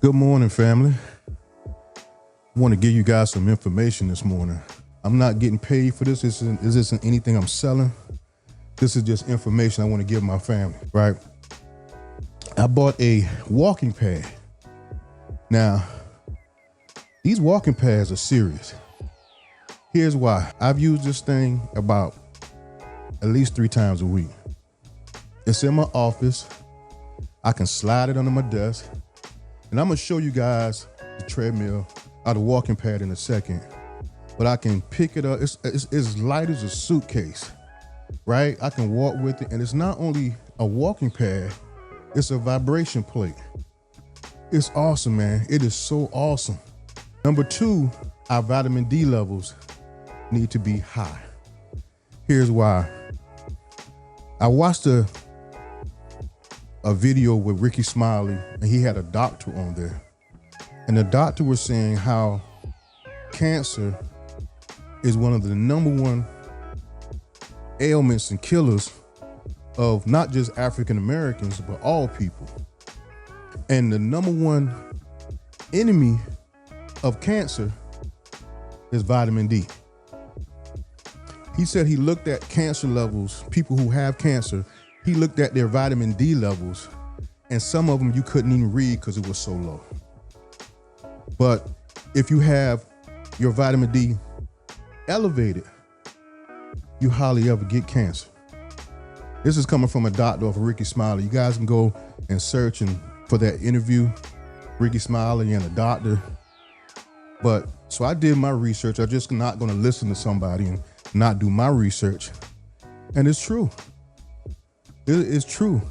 Good morning, family. I want to give you guys some information this morning. I'm not getting paid for this. This isn't anything I'm selling. This is just information I want to give my family, right? I bought a walking pad. Now, these walking pads are serious. Here's why. I've used this thing about at least 3 times a week. It's in my office. I can slide it under my desk. And I'm gonna show you guys the treadmill or the walking pad in a second. But I can pick it up. It's as light as a suitcase, right? I can walk with it. And it's not only a walking pad, it's a vibration plate. It's awesome, man. It is so awesome. Number 2, our vitamin D levels need to be high. Here's why. I watched a video with Ricky Smiley, and he had a doctor on there. And the doctor was saying how cancer is one of the #1 ailments and killers of not just African Americans, but all people. And the #1 enemy of cancer is vitamin D. He said he looked at cancer levels, people who have cancer, he looked at their vitamin D levels, and some of them you couldn't even read because it was so low. But if you have your vitamin D elevated, you hardly ever get cancer. This is coming from a doctor of Ricky Smiley. You guys can go and search for that interview, Ricky Smiley and a doctor. But so I did my research. I'm just not going to listen to somebody and not do my research. And it's true. It is true.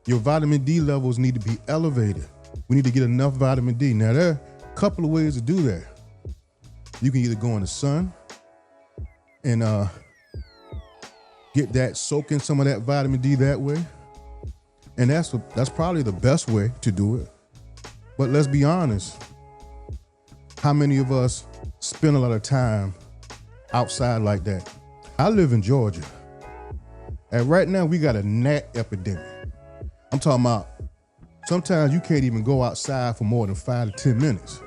Your vitamin D levels need to be elevated. We need to get enough vitamin D. Now, there are a couple of ways to do that. You can either go in the sun and get that, soak in some of that vitamin D that way. And that's probably the best way to do it. But let's be honest. How many of us spend a lot of time outside like that? I live in Georgia. And right now we got a gnat epidemic. I'm talking about sometimes you can't even go outside for more than 5 to 10 minutes.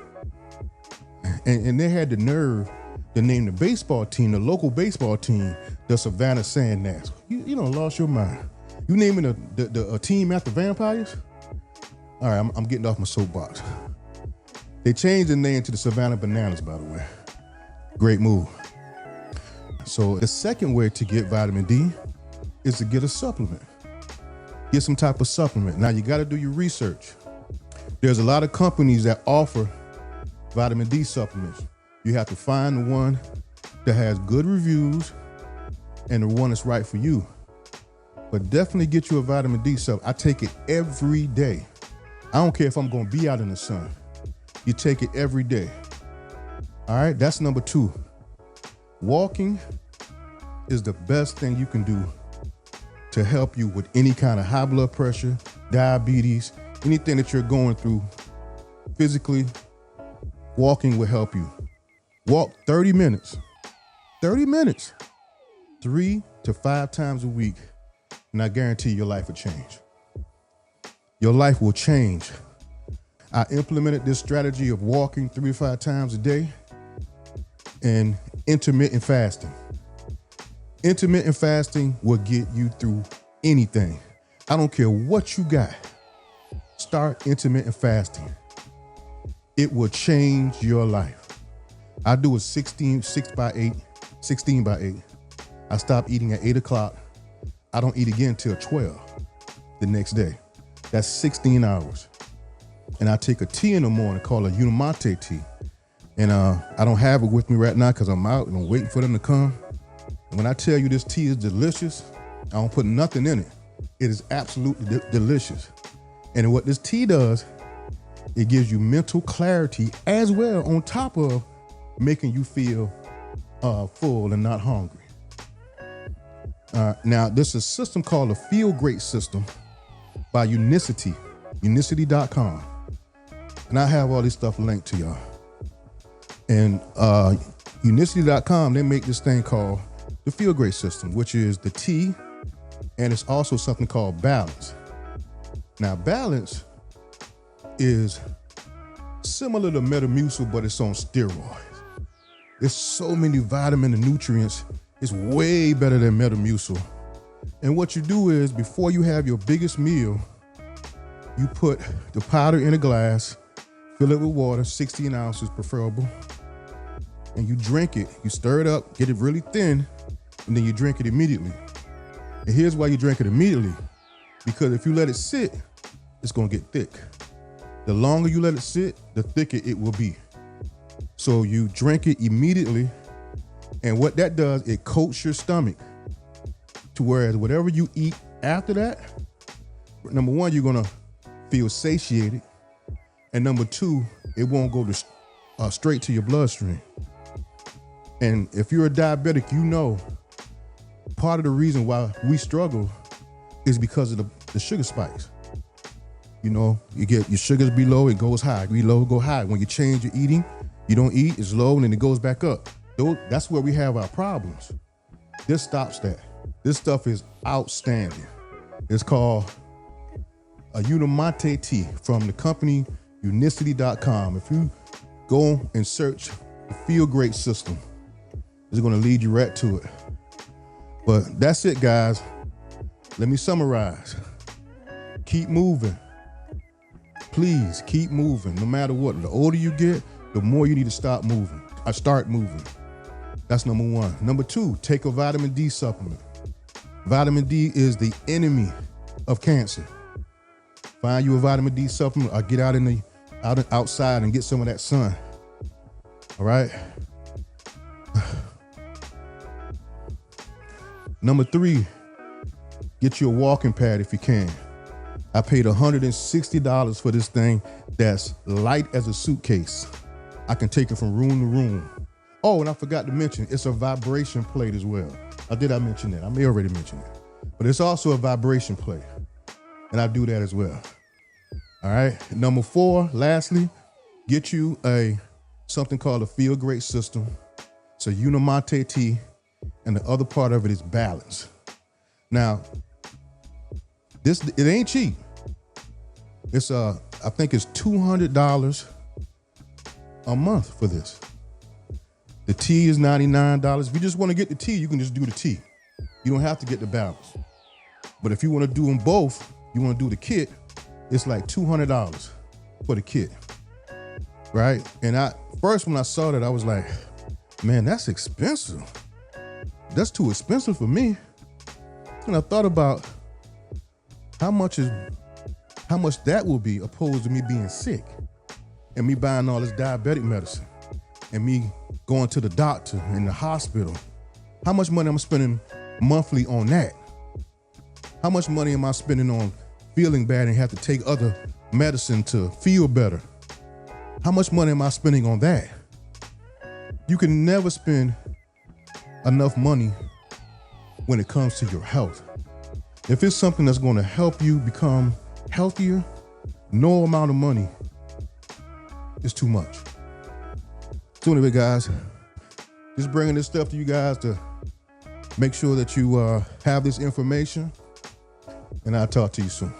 And they had the nerve to name the baseball team, the local baseball team, the Savannah Sand Gnats. You done lost your mind. You naming a team after vampires? All right, I'm getting off my soapbox. They changed the name to the Savannah Bananas, by the way. Great move. So the second way to get vitamin D is to get a supplement. Get some type of supplement. Now you got to do your research. There's a lot of companies that offer vitamin D supplements. You have to find the one that has good reviews and the one that's right for you. But definitely get you a vitamin D supplement. I take it every day. I don't care if I'm going to be out in the sun. You take it every day. All right, that's number 2. Walking is the best thing you can do to help you with any kind of high blood pressure, diabetes, anything that you're going through physically. Walking will help you. Walk 30 minutes. 30 minutes. 3 to 5 times a week. And I guarantee your life will change. Your life will change. I implemented this strategy of walking 3 to 5 times a day and intermittent fasting. Intermittent fasting will get you through anything. I don't care what you got. Start intermittent fasting. It will change your life. I do a 16 by 8. I stop eating at 8 o'clock. I don't eat again till 12 the next day. That's 16 hours. And I take a tea in the morning called a Unimate Tea. And I don't have it with me right now because I'm out and I'm waiting for them to come. And when I tell you this tea is delicious, I don't put nothing in it. It is absolutely delicious. And what this tea does, it gives you mental clarity as well, on top of making you feel full and not hungry. Now, there's a system called the Feel Great System by Unicity, unicity.com. And I have all this stuff linked to y'all. And unicity.com, they make this thing called the Feel Great System, which is the tea, and it's also something called balance. Now, balance is similar to Metamucil, but it's on steroids. There's so many vitamin and nutrients. It's way better than Metamucil. And what you do is, before you have your biggest meal, you put the powder in a glass, fill it with water, 16 ounces preferable, and you drink it. You stir it up, get it really thin, and then you drink it immediately. And here's why you drink it immediately. Because if you let it sit, it's gonna get thick. The longer you let it sit, the thicker it will be. So you drink it immediately, and what that does, it coats your stomach to whereas whatever you eat after that, number one, you're gonna feel satiated, and number two, it won't go to straight to your bloodstream. And if you're a diabetic, you know part of the reason why we struggle is because of the sugar spikes. You know, you get your sugars be low, it goes high, be low, go high. When you change your eating, you don't eat, it's low, and then it goes back up. That's where we have our problems. This stops that. This stuff is outstanding. It's called a Unimate Tea from the company unicity.com. If you go and search the Feel Great system, it's gonna lead you right to it. But that's it, guys. Let me summarize. Keep moving. Please keep moving, no matter what. The older you get, the more you need to start moving. That's number one. Number two, take a vitamin D supplement. Vitamin D is the enemy of cancer. Find you a vitamin D supplement or get outside and get some of that sun. All right? Number three, get you a walking pad if you can. I paid $160 for this thing that's light as a suitcase. I can take it from room to room. Oh, and I forgot to mention, it's a vibration plate as well. Did I mention that? I may already mention it. But it's also a vibration plate. And I do that as well. All right. Number four, lastly, get you something called a Feel Great system. It's a Unimate Tea, and the other part of it is balance. Now, it ain't cheap. It's I think it's $200 a month for this. The tea is $99. If you just want to get the tea, you can just do the tea. You don't have to get the balance. But if you want to do them both, you want to do the kit, it's like $200 for the kit, right? And first when I saw that, I was like, man, that's expensive. That's too expensive for me. And I thought about how much that will be opposed to me being sick and me buying all this diabetic medicine and me going to the doctor in the hospital. How much money am I spending monthly on that? How much money am I spending on feeling bad and have to take other medicine to feel better? How much money am I spending on that? You can never spend enough money when it comes to your health. If it's something that's going to help you become healthier, no amount of money is too much. So anyway, guys, just bringing this stuff to you guys to make sure that you have this information, and I'll talk to you soon.